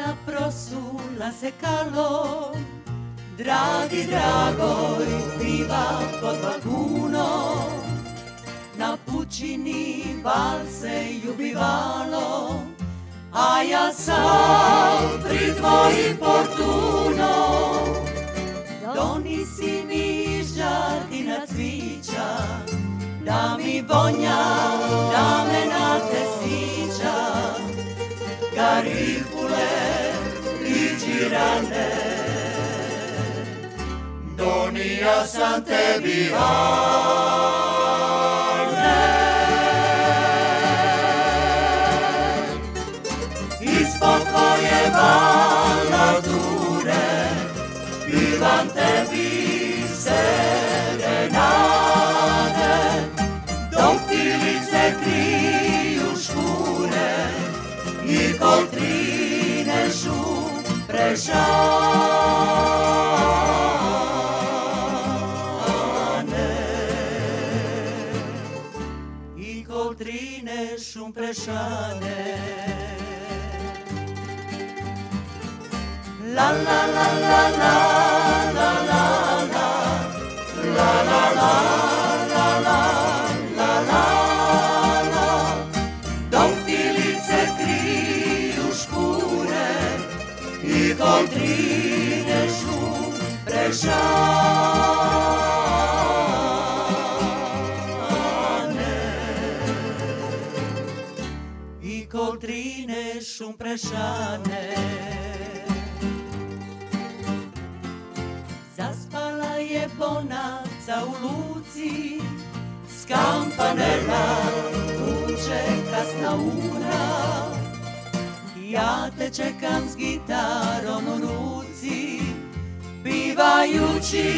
Marina prosula se calo, dragi dragoj piva pod balkunom, na pučini bal se ljubivalo, a ja sam pri tvojim portunom. Donisi mi žardina cvića, da mi vonja, da me na te sića, garifule i đirane. Donija sam tebi ispod tvoje balature pivam tebi serenade, dok ti lice kriju škure i koltrine šumprešane. I koltrine šumprešane. La la la la la la la la la la la la la la la, dok ti lice kriju škure i koltrine šumprešane. I koltrine šumprešane. Zaspala je bonaca u luci, skampanela tuče kasna ura. Ja te čekam s gitarom u ruci, pivajući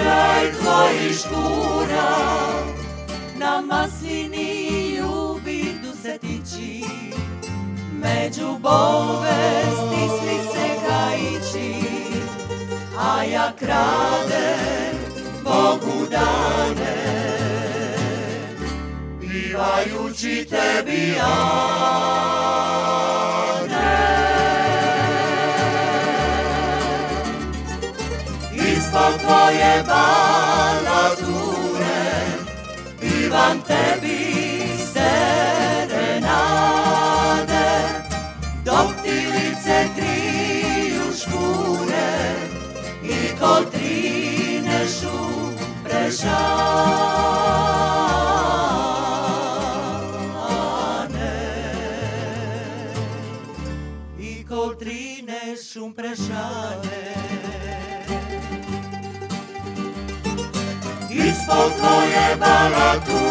raj tvojih škura. Na maslini ljubitu se tiči, među bove stisli se kajići, a ja kradem Bogu dane, pivajući tebi ane. Ispod tvoje balature pivam tebi serenade, dok ti lice kriju škure i koltrine šumprešane. I koltrine šumprešane. Ispod tvoje balature